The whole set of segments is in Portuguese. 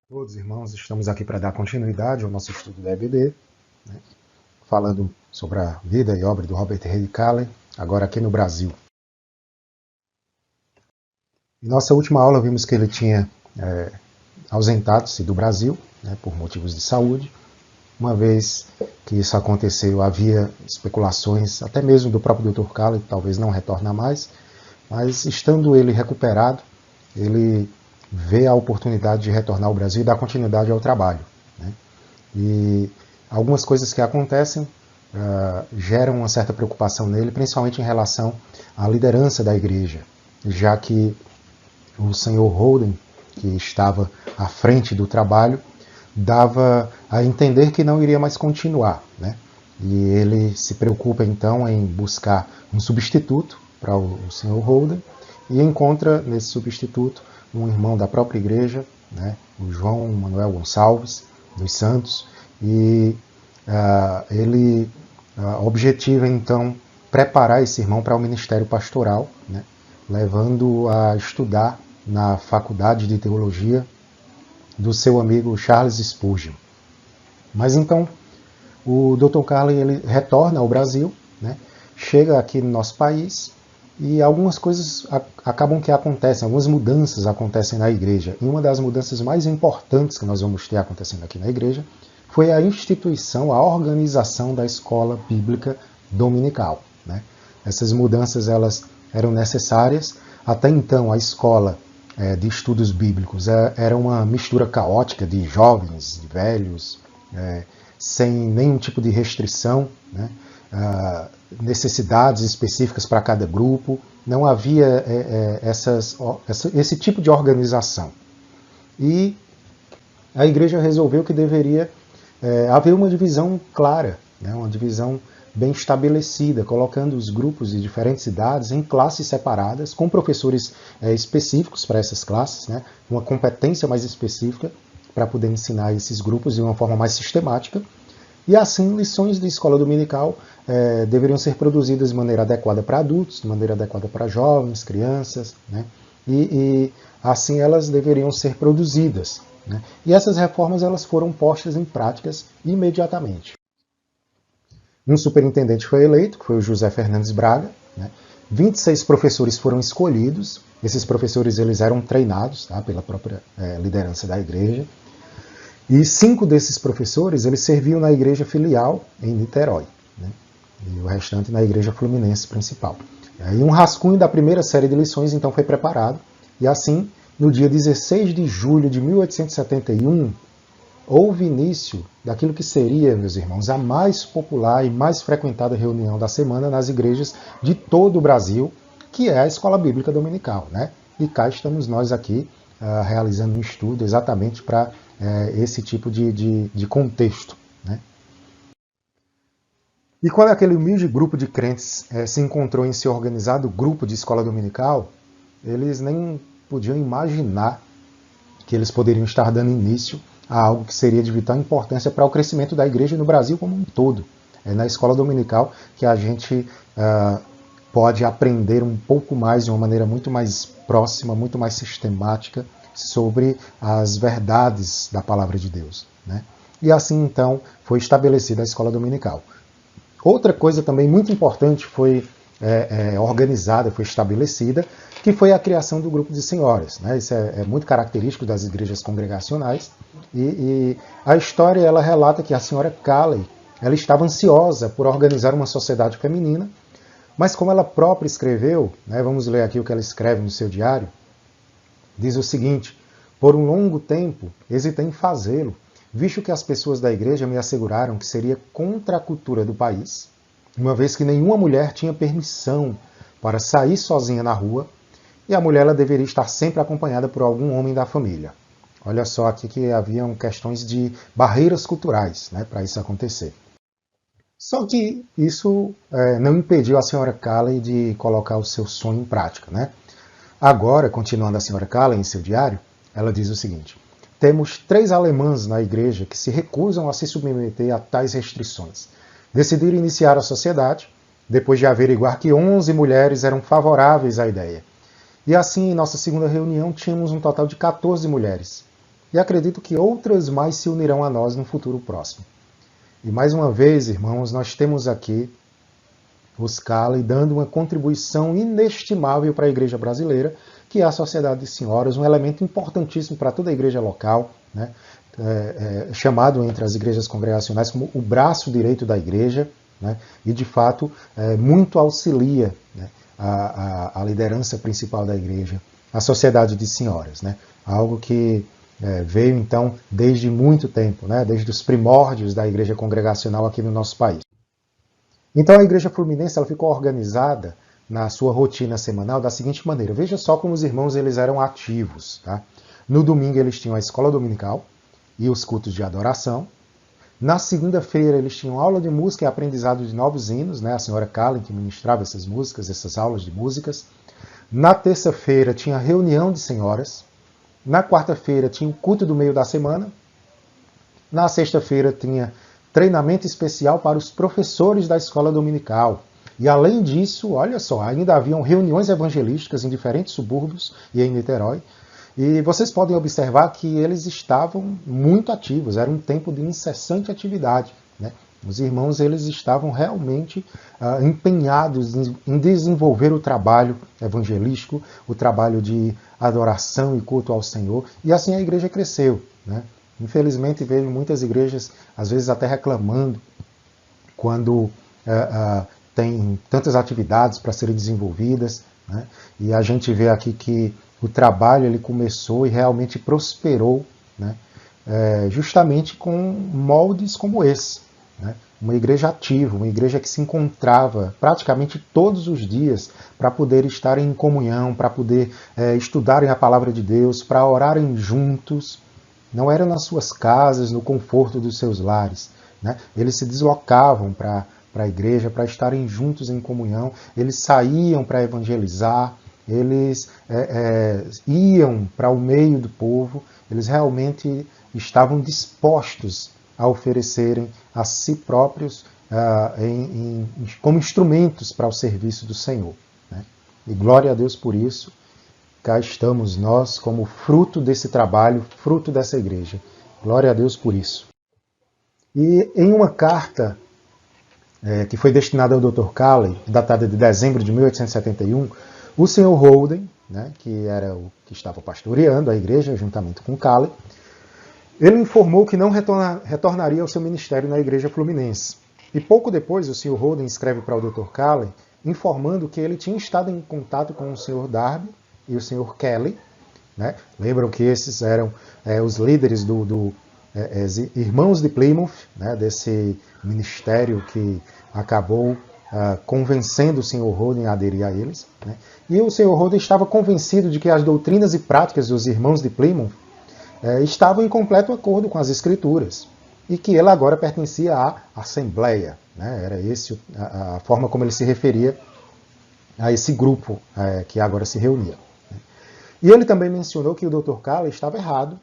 Todos, irmãos, estamos aqui para dar continuidade ao nosso estudo da EBD, né, falando sobre a vida e obra do Robert Reid Calley, agora aqui no Brasil. Em nossa última aula vimos que ele tinha ausentado-se do Brasil, né, por motivos de saúde. Uma vez que isso aconteceu, havia especulações, até mesmo do próprio Dr. Calley, talvez não retornar mais, mas estando ele recuperado, ele vê a oportunidade de retornar ao Brasil e dar continuidade ao trabalho, né? E algumas coisas que acontecem geram uma certa preocupação nele, principalmente em relação à liderança da igreja, já que o senhor Holden, que estava à frente do trabalho, dava a entender que não iria mais continuar, né? E ele se preocupa então em buscar um substituto para o senhor Holden e encontra nesse substituto um irmão da própria igreja, né, o João Manuel Gonçalves dos Santos, e ele objetiva então preparar esse irmão para o ministério pastoral, né, levando-o a estudar na faculdade de teologia do seu amigo Charles Spurgeon. Mas então o Dr. Calley ele retorna ao Brasil, né, chega aqui no nosso país e algumas coisas acabam que acontecem, algumas mudanças acontecem na igreja. E uma das mudanças mais importantes que nós vamos ter acontecendo aqui na igreja foi a instituição, a organização da escola bíblica dominical, né? Essas mudanças elas eram necessárias. Até então a escola de estudos bíblicos era uma mistura caótica de jovens, de velhos, sem nenhum tipo de restrição, né? Necessidades específicas para cada grupo, não havia esse tipo de organização. E a igreja resolveu que deveria haver uma divisão clara, né, uma divisão bem estabelecida, colocando os grupos de diferentes idades em classes separadas, com professores específicos para essas classes, né, uma competência mais específica para poder ensinar esses grupos de uma forma mais sistemática. E assim, lições de escola dominical deveriam ser produzidas de maneira adequada para adultos, de maneira adequada para jovens, crianças, né? E assim elas deveriam ser produzidas, né? E essas reformas elas foram postas em práticas imediatamente. Um superintendente foi eleito, que foi o José Fernandes Braga, né? 26 professores foram escolhidos, esses professores eles eram treinados, tá, pela própria liderança da igreja. E 5 desses professores eles serviam na igreja filial em Niterói, né? E o restante na igreja fluminense principal. E aí um rascunho da primeira série de lições então foi preparado, e assim, no dia 16 de julho de 1871, houve início daquilo que seria, meus irmãos, a mais popular e mais frequentada reunião da semana nas igrejas de todo o Brasil, que é a Escola Bíblica Dominical, né? E cá estamos nós aqui realizando um estudo exatamente para esse tipo de contexto, né? E quando aquele humilde grupo de crentes se encontrou em seu organizado grupo de escola dominical, eles nem podiam imaginar que eles poderiam estar dando início a algo que seria de vital importância para o crescimento da igreja no Brasil como um todo. É na escola dominical que a gente pode aprender um pouco mais, de uma maneira muito mais próxima, muito mais sistemática, sobre as verdades da palavra de Deus, né? E assim, então, foi estabelecida a escola dominical. Outra coisa também muito importante foi organizada, foi estabelecida, que foi a criação do grupo de senhoras, né? Isso é muito característico das igrejas congregacionais. E a história ela relata que a senhora Calley ela estava ansiosa por organizar uma sociedade feminina, mas como ela própria escreveu, né, vamos ler aqui o que ela escreve no seu diário, diz o seguinte: por um longo tempo hesitei em fazê-lo, visto que as pessoas da igreja me asseguraram que seria contra a cultura do país, uma vez que nenhuma mulher tinha permissão para sair sozinha na rua, e a mulher ela deveria estar sempre acompanhada por algum homem da família. Olha só aqui que haviam questões de barreiras culturais, né, para isso acontecer. Só que isso não impediu a senhora Calley de colocar o seu sonho em prática, né? Agora, continuando a senhora Calley em seu diário, ela diz o seguinte: temos 3 alemãs na igreja que se recusam a se submeter a tais restrições. Decidiram iniciar a sociedade, depois de averiguar que 11 mulheres eram favoráveis à ideia. E assim, em nossa segunda reunião, tínhamos um total de 14 mulheres. E acredito que outras mais se unirão a nós no futuro próximo. E mais uma vez, irmãos, nós temos aqui os Calley dando uma contribuição inestimável para a igreja brasileira, que é a Sociedade de Senhoras, um elemento importantíssimo para toda a igreja local, né? Chamado entre as igrejas congregacionais como o braço direito da igreja, né? E de fato muito auxilia, né, a liderança principal da igreja, a Sociedade de Senhoras, né? Algo que veio então desde muito tempo, né? Desde os primórdios da igreja congregacional aqui no nosso país. Então a igreja fluminense ela ficou organizada na sua rotina semanal da seguinte maneira. Veja só como os irmãos eles eram ativos. Tá? No domingo eles tinham a escola dominical e os cultos de adoração. Na segunda-feira eles tinham aula de música e aprendizado de novos hinos, né? A senhora Calley que ministrava essas músicas, essas aulas de músicas. Na terça-feira tinha reunião de senhoras. Na quarta-feira tinha o culto do meio da semana. Na sexta-feira tinha treinamento especial para os professores da escola dominical. E além disso, olha só, ainda haviam reuniões evangelísticas em diferentes subúrbios e em Niterói. E vocês podem observar que eles estavam muito ativos, era um tempo de incessante atividade, né? Os irmãos eles estavam realmente empenhados em desenvolver o trabalho evangelístico, o trabalho de adoração e culto ao Senhor, e assim a igreja cresceu, né? Infelizmente vejo muitas igrejas, às vezes até reclamando, quando tem tantas atividades para serem desenvolvidas, né? E a gente vê aqui que o trabalho ele começou e realmente prosperou, né? Justamente com moldes como esse, né? Uma igreja ativa, uma igreja que se encontrava praticamente todos os dias para poder estar em comunhão, para poder estudarem a palavra de Deus, para orarem juntos. Não era nas suas casas, no conforto dos seus lares, né? Eles se deslocavam para a igreja, para estarem juntos em comunhão. Eles saíam para evangelizar, eles iam para o meio do povo. Eles realmente estavam dispostos a oferecerem a si próprios como instrumentos para o serviço do Senhor, né? E glória a Deus por isso. Cá estamos nós como fruto desse trabalho, fruto dessa igreja. Glória a Deus por isso. E em uma carta que foi destinada ao Dr. Calley, datada de dezembro de 1871, o Sr. Holden, né, que era o que estava pastoreando a igreja juntamente com Calley, ele informou que não retornaria ao seu ministério na igreja fluminense. E pouco depois o Sr. Holden escreve para o Dr. Calley informando que ele tinha estado em contato com o Sr. Darby e o Sr. Kelly, né? Lembram que esses eram os líderes Irmãos de Plymouth, né? Desse ministério que acabou convencendo o Sr. Holden a aderir a eles, né? E o Sr. Holden estava convencido de que as doutrinas e práticas dos Irmãos de Plymouth estavam em completo acordo com as Escrituras e que ele agora pertencia à Assembleia, né? Era esse a forma como ele se referia a esse grupo que agora se reunia. E ele também mencionou que o Dr. Calley estava errado,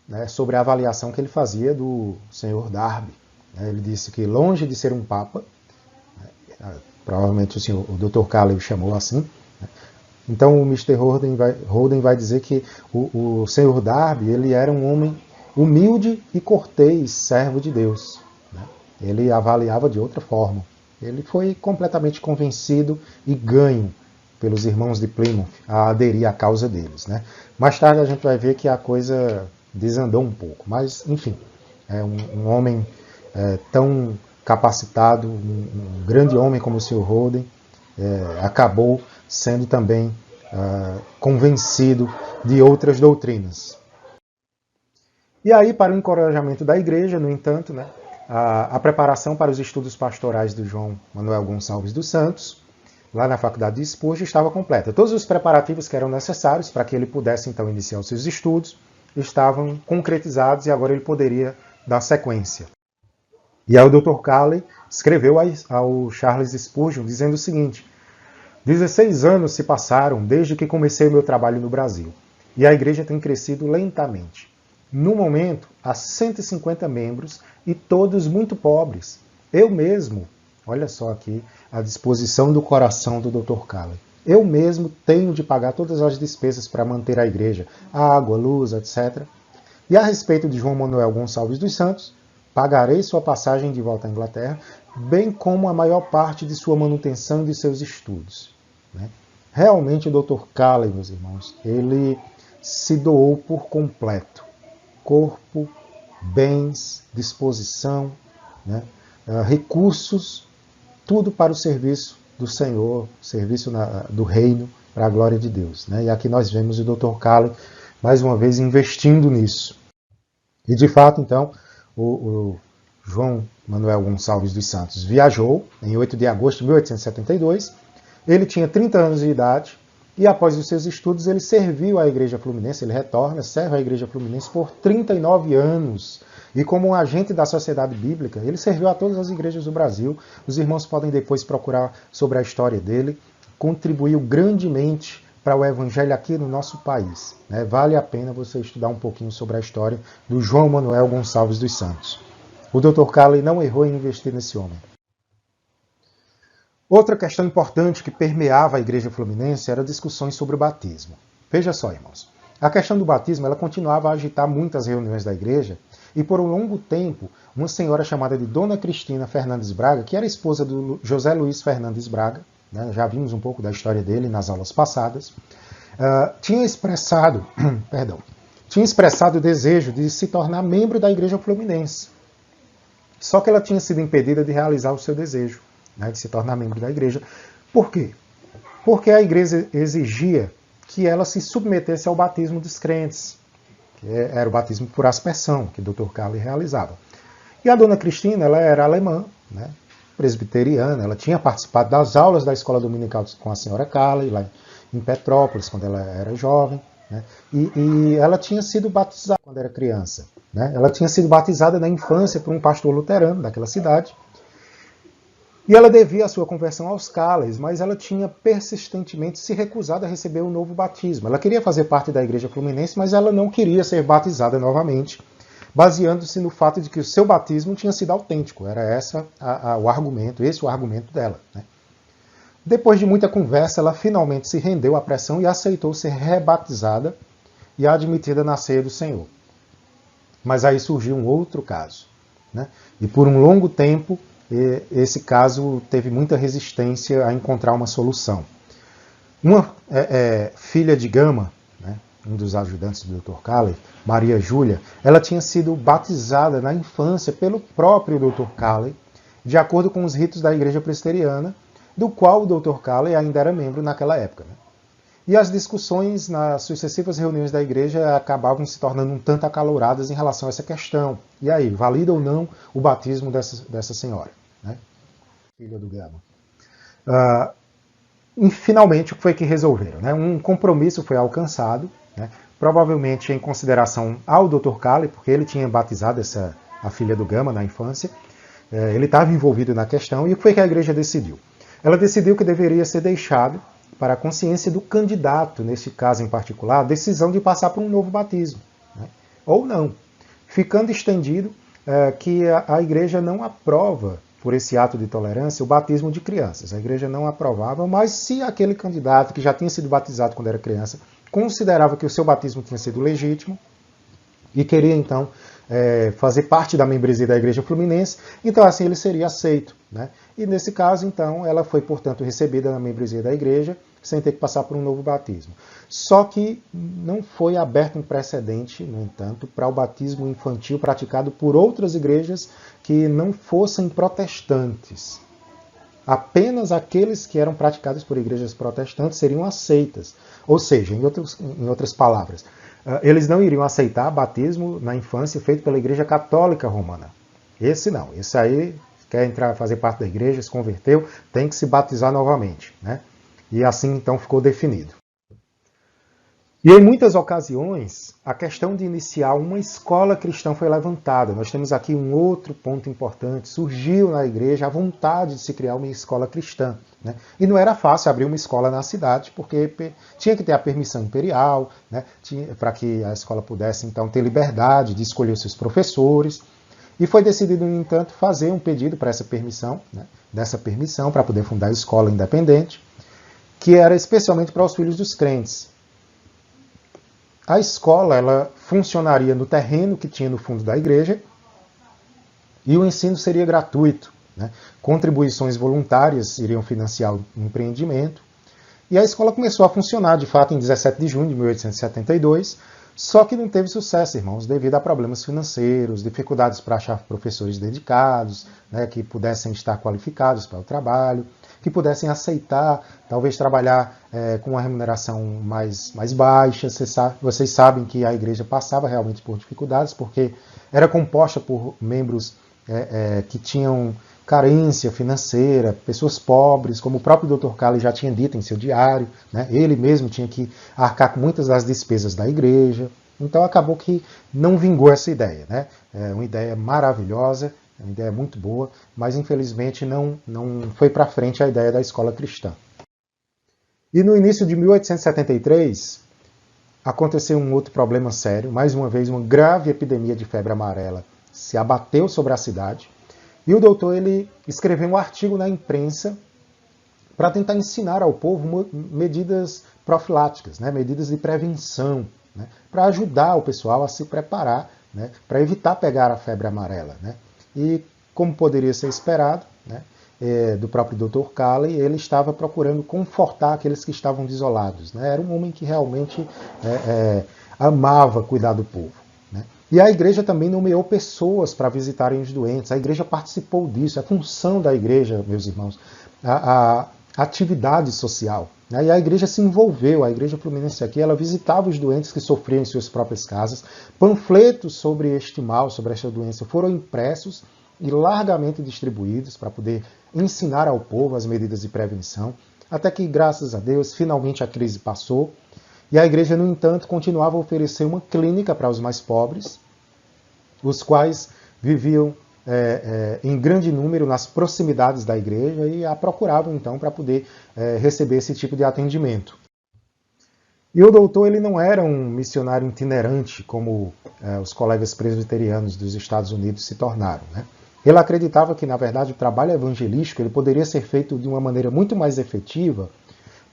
né, sobre a avaliação que ele fazia do Sr. Darby. Ele disse que, longe de ser um papa, provavelmente o Dr. Calley o chamou assim, então o Mr. Holden vai dizer que o Sr. Darby ele era um homem humilde e cortês, servo de Deus, né? Ele avaliava de outra forma. Ele foi completamente convencido e ganho pelos irmãos de Plymouth a aderir à causa deles, né? Mais tarde a gente vai ver que a coisa desandou um pouco, mas enfim, um homem tão capacitado, um grande homem como o Sr. Holden, acabou sendo também convencido de outras doutrinas. E aí, para o encorajamento da igreja, no entanto, né, a preparação para os estudos pastorais do João Manuel Gonçalves dos Santos, lá na Faculdade de Spurgeon, estava completa. Todos os preparativos que eram necessários para que ele pudesse, então, iniciar os seus estudos estavam concretizados e agora ele poderia dar sequência. E aí o Dr. Calley escreveu ao Charles Spurgeon dizendo o seguinte: 16 anos se passaram desde que comecei meu trabalho no Brasil, e a igreja tem crescido lentamente. No momento, há 150 membros e todos muito pobres. Eu mesmo, olha só aqui a disposição do coração do Dr. Calley, eu mesmo tenho de pagar todas as despesas para manter a igreja, água, luz, etc. E a respeito de João Manuel Gonçalves dos Santos, pagarei sua passagem de volta à Inglaterra, bem como a maior parte de sua manutenção e de seus estudos. Realmente o Dr. Calley, meus irmãos, ele se doou por completo. Corpo, bens, disposição, recursos, tudo para o serviço do Senhor, serviço do reino, para a glória de Deus. E aqui nós vemos o Dr. Calley, mais uma vez, investindo nisso. E de fato, então, o João Manuel Gonçalves dos Santos viajou em 8 de agosto de 1872. Ele tinha 30 anos de idade e após os seus estudos ele serviu à Igreja Fluminense, ele retorna, serve à Igreja Fluminense por 39 anos. E como um agente da Sociedade Bíblica, ele serviu a todas as igrejas do Brasil. Os irmãos podem depois procurar sobre a história dele. Contribuiu grandemente para o Evangelho aqui no nosso país. Vale a pena você estudar um pouquinho sobre a história do João Manuel Gonçalves dos Santos. O Dr. Calley não errou em investir nesse homem. Outra questão importante que permeava a Igreja Fluminense era discussões sobre o batismo. Veja só, irmãos. A questão do batismo ela continuava a agitar muitas reuniões da igreja e por um longo tempo uma senhora chamada de Dona Cristina Fernandes Braga, que era esposa do José Luiz Fernandes Braga, já vimos um pouco da história dele nas aulas passadas, tinha expressado o desejo de se tornar membro da Igreja Fluminense. Só que ela tinha sido impedida de realizar o seu desejo, de se tornar membro da igreja. Por quê? Porque a igreja exigia que ela se submetesse ao batismo dos crentes, que era o batismo por aspersão, que o Dr. Calley realizava. E a Dona Cristina, ela era alemã, presbiteriana, ela tinha participado das aulas da escola dominical com a senhora Calley, lá em Petrópolis, quando ela era jovem, e ela tinha sido batizada quando era criança. Ela tinha sido batizada na infância por um pastor luterano daquela cidade, e ela devia a sua conversão aos Calleys, mas ela tinha persistentemente se recusado a receber o novo batismo. Ela queria fazer parte da Igreja Fluminense, mas ela não queria ser batizada novamente, baseando-se no fato de que o seu batismo tinha sido autêntico. Era esse o argumento dela. Depois de muita conversa, ela finalmente se rendeu à pressão e aceitou ser rebatizada e admitida na ceia do Senhor. Mas aí surgiu um outro caso. E por um longo tempo, esse caso teve muita resistência a encontrar uma solução. Uma filha de Gama, um dos ajudantes do Dr. Calley, Maria Júlia, ela tinha sido batizada na infância pelo próprio Dr. Calley, de acordo com os ritos da Igreja Presbiteriana, do qual o Dr. Calley ainda era membro naquela época. E as discussões nas sucessivas reuniões da igreja acabavam se tornando um tanto acaloradas em relação a essa questão. E aí, valida ou não o batismo dessa senhora, filha do Gama? E finalmente, o que foi que resolveram? Um compromisso foi alcançado, provavelmente em consideração ao Dr. Calley, porque ele tinha batizado a filha do Gama na infância, ele estava envolvido na questão, e o que foi que a igreja decidiu? Ela decidiu que deveria ser deixado para a consciência do candidato, nesse caso em particular, a decisão de passar por um novo batismo, ou não, ficando estendido que a igreja não aprova, por esse ato de tolerância, o batismo de crianças. A igreja não aprovava, mas se aquele candidato que já tinha sido batizado quando era criança considerava que o seu batismo tinha sido legítimo e queria então fazer parte da membresia da Igreja Fluminense, então assim ele seria aceito. E nesse caso, então, ela foi, portanto, recebida na membresia da igreja, sem ter que passar por um novo batismo. Só que não foi aberto um precedente, no entanto, para o batismo infantil praticado por outras igrejas que não fossem protestantes. Apenas aqueles que eram praticados por igrejas protestantes seriam aceitas. Ou seja, em outras palavras, eles não iriam aceitar batismo na infância feito pela Igreja Católica Romana. Esse não, esse aí quer fazer parte da igreja, se converteu, tem que se batizar novamente. E assim então ficou definido. E em muitas ocasiões, a questão de iniciar uma escola cristã foi levantada. Nós temos aqui um outro ponto importante. Surgiu na igreja a vontade de se criar uma escola cristã, né? E não era fácil abrir uma escola na cidade, porque tinha que ter a permissão imperial, né? Para que a escola pudesse, então, ter liberdade de escolher os seus professores. E foi decidido, no entanto, fazer um pedido para essa permissão, né? Dessa permissão para poder fundar a escola independente, que era especialmente para os filhos dos crentes. A escola ela funcionaria no terreno que tinha no fundo da igreja e o ensino seria gratuito, né? Contribuições voluntárias iriam financiar o empreendimento. E a escola começou a funcionar, de fato, em 17 de junho de 1872, só que não teve sucesso, irmãos, devido a problemas financeiros, dificuldades para achar professores dedicados, né, que pudessem estar qualificados para o trabalho, que pudessem aceitar, talvez trabalhar com uma remuneração mais baixa. Vocês sabem que a igreja passava realmente por dificuldades, porque era composta por membros que tinham carência financeira, pessoas pobres, como o próprio Dr. Calley já tinha dito em seu diário, né? Ele mesmo tinha que arcar com muitas das despesas da igreja. Então acabou que não vingou essa ideia, né? É uma ideia maravilhosa, uma ideia muito boa, mas infelizmente não foi para frente a ideia da escola cristã. E no início de 1873, aconteceu um outro problema sério. Mais uma vez, uma grave epidemia de febre amarela se abateu sobre a cidade. E o doutor ele escreveu um artigo na imprensa para tentar ensinar ao povo medidas profiláticas, né, medidas de prevenção, né, para ajudar o pessoal a se preparar, né, para evitar pegar a febre amarela, né. E, como poderia ser esperado, né, do próprio Dr. Calley, ele estava procurando confortar aqueles que estavam desolados, né. Era um homem que realmente amava cuidar do povo, né. E a igreja também nomeou pessoas para visitarem os doentes. A igreja participou disso. É função da igreja, meus irmãos, a atividade social, né. E a igreja se envolveu. A igreja fluminense aqui, ela visitava os doentes que sofriam em suas próprias casas. Panfletos sobre este mal, sobre esta doença, foram impressos e largamente distribuídos para poder ensinar ao povo as medidas de prevenção, até que, graças a Deus, finalmente a crise passou. E a igreja, no entanto, continuava a oferecer uma clínica para os mais pobres, os quais viviam em grande número nas proximidades da igreja e a procuravam, então, para poder receber esse tipo de atendimento. E o doutor ele não era um missionário itinerante, como os colegas presbiterianos dos Estados Unidos se tornaram, né? Ele acreditava que, na verdade, o trabalho evangelístico ele poderia ser feito de uma maneira muito mais efetiva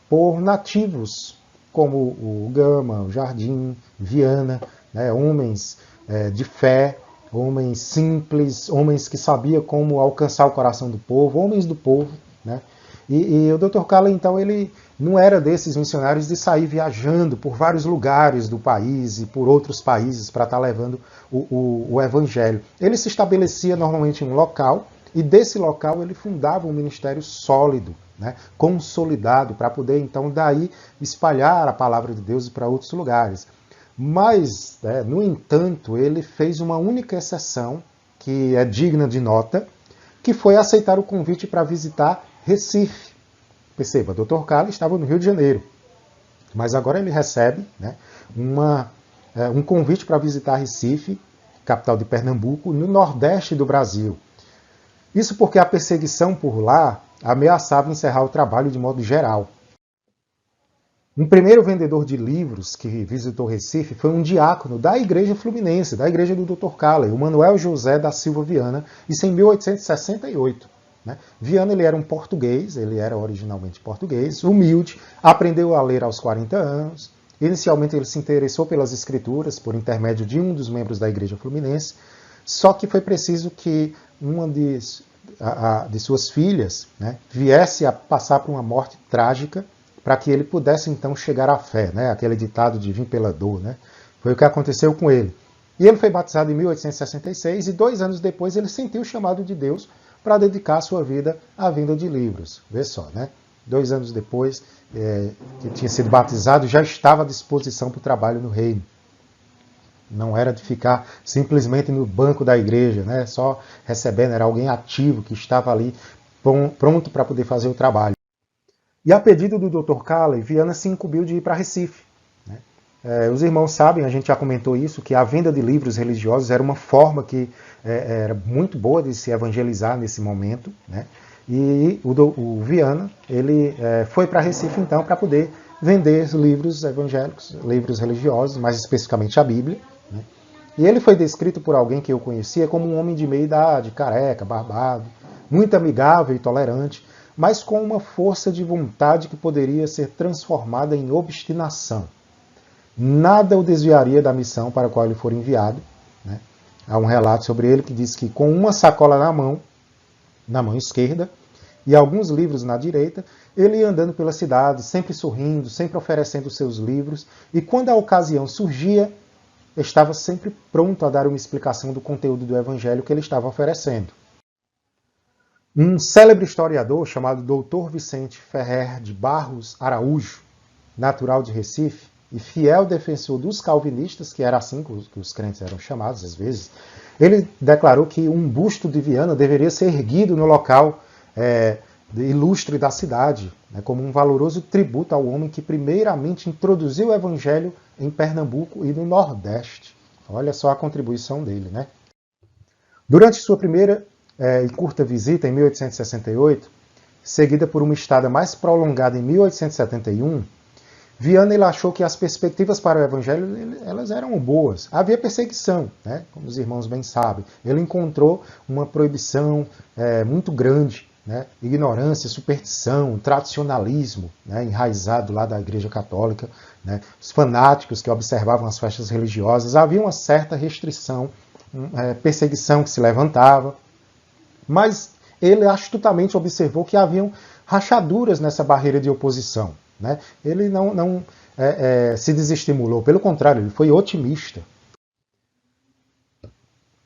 por nativos, como o Gama, o Jardim, Viana, né, homens de fé, homens simples, homens que sabiam como alcançar o coração do povo, homens do povo, né? E o Dr. Calley, então, ele não era desses missionários de sair viajando por vários lugares do país e por outros países para estar levando o evangelho. Ele se estabelecia normalmente em um local e desse local ele fundava um ministério sólido, né, consolidado, para poder então daí espalhar a palavra de Deus para outros lugares. Mas, no entanto, ele fez uma única exceção, que é digna de nota, que foi aceitar o convite para visitar Recife. Perceba, Dr. Calley estava no Rio de Janeiro, mas agora ele recebe, né, um convite para visitar Recife, capital de Pernambuco, no nordeste do Brasil. Isso porque a perseguição por lá ameaçava encerrar o trabalho de modo geral. Um primeiro vendedor de livros que visitou Recife foi um diácono da Igreja Fluminense, da Igreja do Dr. Calley, o Manuel José da Silva Viana, isso em 1868. Né? Viana ele era um português, ele era originalmente português, humilde, aprendeu a ler aos 40 anos. Inicialmente ele se interessou pelas escrituras por intermédio de um dos membros da Igreja Fluminense, só que foi preciso que uma de suas filhas, né, viesse a passar por uma morte trágica para que ele pudesse então chegar à fé, né, aquele ditado de vim pela dor, né, foi o que aconteceu com ele. E ele foi batizado em 1866 e 2 anos depois ele sentiu o chamado de Deus para dedicar a sua vida à venda de livros. Vê só, né? 2 anos depois que tinha sido batizado, já estava à disposição para o trabalho no reino. Não era de ficar simplesmente no banco da igreja, né, só recebendo, era alguém ativo que estava ali pronto para poder fazer o trabalho. E a pedido do Dr. Calley, Viana se incumbiu de ir para Recife, né? Os irmãos sabem, a gente já comentou isso, que a venda de livros religiosos era uma forma que era muito boa de se evangelizar nesse momento, né? E o Viana, ele foi para Recife então para poder vender livros evangélicos, livros religiosos, mais especificamente a Bíblia, né? E ele foi descrito por alguém que eu conhecia como um homem de meia idade, careca, barbado, muito amigável e tolerante, mas com uma força de vontade que poderia ser transformada em obstinação. Nada o desviaria da missão para a qual ele for enviado, né? Há um relato sobre ele que diz que com uma sacola na mão esquerda, e alguns livros na direita, ele ia andando pela cidade, sempre sorrindo, sempre oferecendo seus livros, e quando a ocasião surgia, estava sempre pronto a dar uma explicação do conteúdo do evangelho que ele estava oferecendo. Um célebre historiador chamado Dr. Vicente Ferrer de Barros Araújo, natural de Recife, e fiel defensor dos calvinistas, que era assim que os crentes eram chamados às vezes, ele declarou que um busto de Viana deveria ser erguido no local ilustre da cidade, né, como um valoroso tributo ao homem que primeiramente introduziu o evangelho em Pernambuco e no Nordeste. Olha só a contribuição dele, né? Durante sua primeira e curta visita em 1868, seguida por uma estada mais prolongada em 1871, Viana ele achou que as perspectivas para o evangelho elas eram boas. Havia perseguição, né? Como os irmãos bem sabem. Ele encontrou uma proibição muito grande, né? Ignorância, superstição, tradicionalismo, né? Enraizado lá da Igreja Católica, né? Os fanáticos que observavam as festas religiosas. Havia uma certa restrição, perseguição que se levantava. Mas ele astutamente observou que haviam rachaduras nessa barreira de oposição, né? Ele não se desestimulou, pelo contrário, ele foi otimista.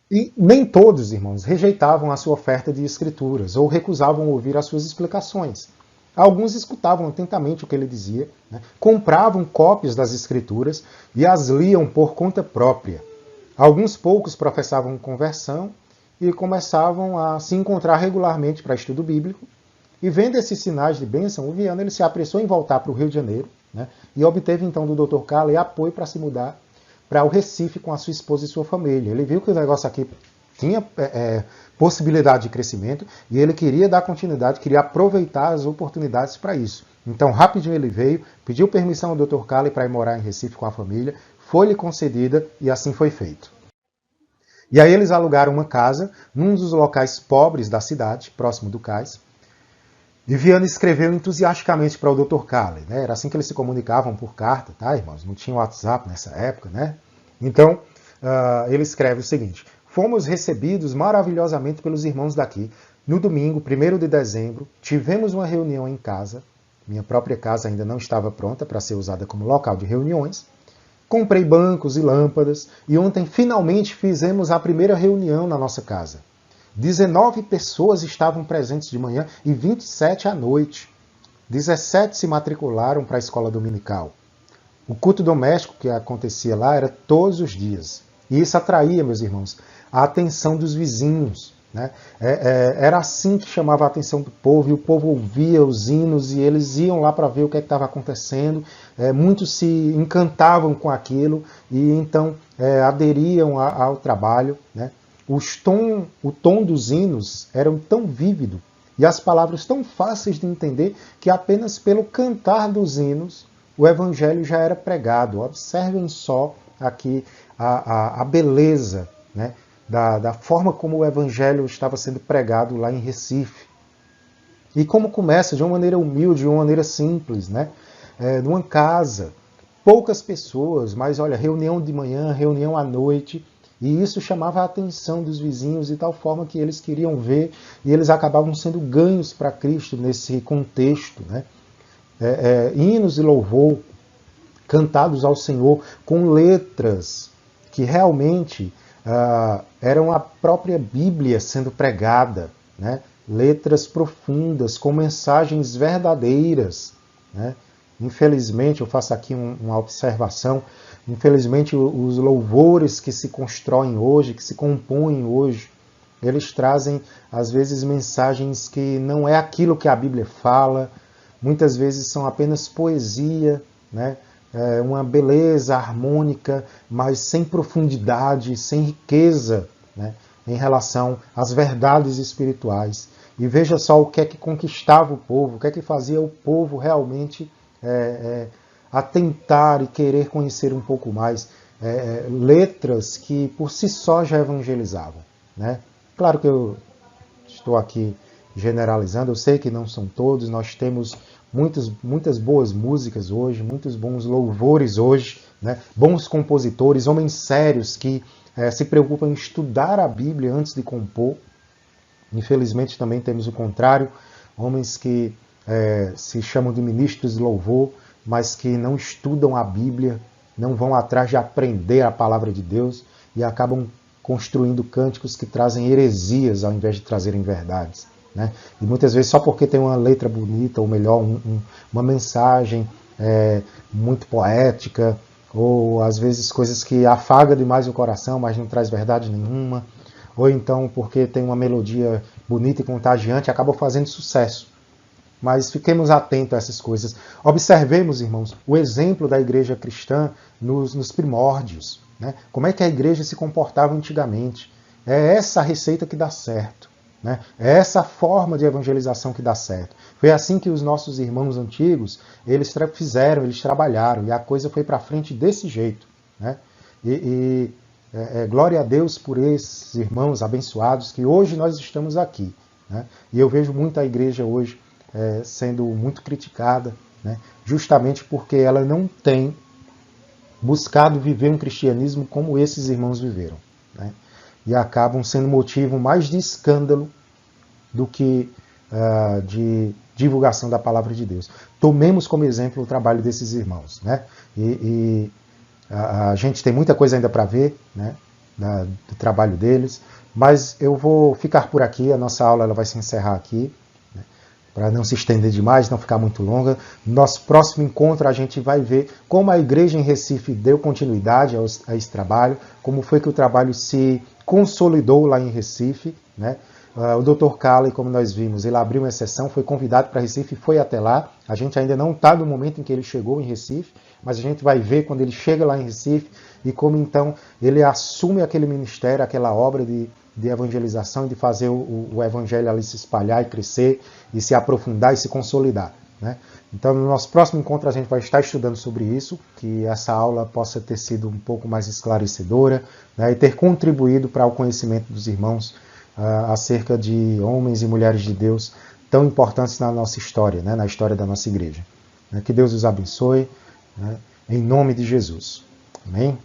E nem todos, irmãos, rejeitavam a sua oferta de escrituras ou recusavam ouvir as suas explicações. Alguns escutavam atentamente o que ele dizia, né? Compravam cópias das escrituras e as liam por conta própria. Alguns poucos professavam conversão e começavam a se encontrar regularmente para estudo bíblico. E vendo esses sinais de bênção, o Viana ele se apressou em voltar para o Rio de Janeiro, né, e obteve então do Dr. Calley apoio para se mudar para o Recife com a sua esposa e sua família. Ele viu que o negócio aqui tinha possibilidade de crescimento e ele queria dar continuidade, queria aproveitar as oportunidades para isso. Então, rapidinho ele veio, pediu permissão ao Dr. Calley para ir morar em Recife com a família, foi-lhe concedida e assim foi feito. E aí eles alugaram uma casa num dos locais pobres da cidade, próximo do cais. E Viana escreveu entusiasticamente para o Dr. Calley, né? Era assim que eles se comunicavam por carta, tá, irmãos? Não tinha WhatsApp nessa época, né? Então, ele escreve o seguinte: fomos recebidos maravilhosamente pelos irmãos daqui. No domingo, 1º de dezembro, tivemos uma reunião em casa. Minha própria casa ainda não estava pronta para ser usada como local de reuniões. Comprei bancos e lâmpadas e ontem finalmente fizemos a primeira reunião na nossa casa. 19 pessoas estavam presentes de manhã e 27 à noite. 17 se matricularam para a escola dominical. O culto doméstico que acontecia lá era todos os dias. E isso atraía, meus irmãos, a atenção dos vizinhos, né? Era assim que chamava a atenção do povo, e o povo ouvia os hinos e eles iam lá para ver o que estava acontecendo. Muitos se encantavam com aquilo e então aderiam ao trabalho, né? O tom dos hinos eram tão vívido e as palavras tão fáceis de entender que apenas pelo cantar dos hinos o evangelho já era pregado. Observem só aqui a beleza, né, da forma como o evangelho estava sendo pregado lá em Recife. E como começa de uma maneira humilde, de uma maneira simples, né? Numa casa, poucas pessoas, mas olha, reunião de manhã, reunião à noite. E isso chamava a atenção dos vizinhos de tal forma que eles queriam ver e eles acabavam sendo ganhos para Cristo nesse contexto, né? Hinos e louvor cantados ao Senhor com letras que realmente eram a própria Bíblia sendo pregada, né? Letras profundas com mensagens verdadeiras, né? Infelizmente, eu faço aqui uma observação, infelizmente os louvores que se constroem hoje, que se compõem hoje, eles trazem às vezes mensagens que não é aquilo que a Bíblia fala, muitas vezes são apenas poesia, né? uma beleza harmônica, mas sem profundidade, sem riqueza, né, em relação às verdades espirituais. E veja só o que é que conquistava o povo, o que é que fazia o povo realmente atentar e querer conhecer um pouco mais. Letras que por si só já evangelizavam, né? Claro que eu estou aqui generalizando, eu sei que não são todos, nós temos muitas boas músicas hoje, muitos bons louvores hoje, né? Bons compositores, homens sérios que se preocupam em estudar a Bíblia antes de compor. Infelizmente também temos o contrário, homens que se chamam de ministros de louvor, mas que não estudam a Bíblia, não vão atrás de aprender a palavra de Deus e acabam construindo cânticos que trazem heresias ao invés de trazerem verdades, né? E muitas vezes só porque tem uma letra bonita, ou melhor, uma mensagem muito poética, ou às vezes coisas que afaga demais o coração, mas não traz verdade nenhuma, ou então porque tem uma melodia bonita e contagiante, acaba fazendo sucesso. Mas fiquemos atentos a essas coisas. Observemos, irmãos, o exemplo da igreja cristã nos primórdios, né? Como é que a igreja se comportava antigamente. É essa a receita que dá certo, né? É essa forma de evangelização que dá certo. Foi assim que os nossos irmãos antigos, eles fizeram, eles trabalharam, e a coisa foi para frente desse jeito, né? Glória a Deus por esses irmãos abençoados que hoje nós estamos aqui, né? E eu vejo muita igreja hoje sendo muito criticada, né? Justamente porque ela não tem buscado viver um cristianismo como esses irmãos viveram, né? E acabam sendo motivo mais de escândalo do que de divulgação da palavra de Deus. Tomemos como exemplo o trabalho desses irmãos, né? A gente tem muita coisa ainda para ver, né, do trabalho deles, mas eu vou ficar por aqui, a nossa aula ela vai se encerrar aqui, né, para não se estender demais, não ficar muito longa. No nosso próximo encontro a gente vai ver como a igreja em Recife deu continuidade a esse trabalho, como foi que o trabalho se consolidou lá em Recife, né? O Dr. Calley, como nós vimos, ele abriu uma exceção, foi convidado para Recife e foi até lá. A gente ainda não está no momento em que ele chegou em Recife, mas a gente vai ver quando ele chega lá em Recife e como então ele assume aquele ministério, aquela obra de evangelização e de fazer o evangelho ali se espalhar e crescer e se aprofundar e se consolidar, né? Então no nosso próximo encontro a gente vai estar estudando sobre isso, que essa aula possa ter sido um pouco mais esclarecedora, né, e ter contribuído para o conhecimento dos irmãos acerca de homens e mulheres de Deus tão importantes na nossa história, né, na história da nossa igreja. Que Deus os abençoe, né, em nome de Jesus. Amém?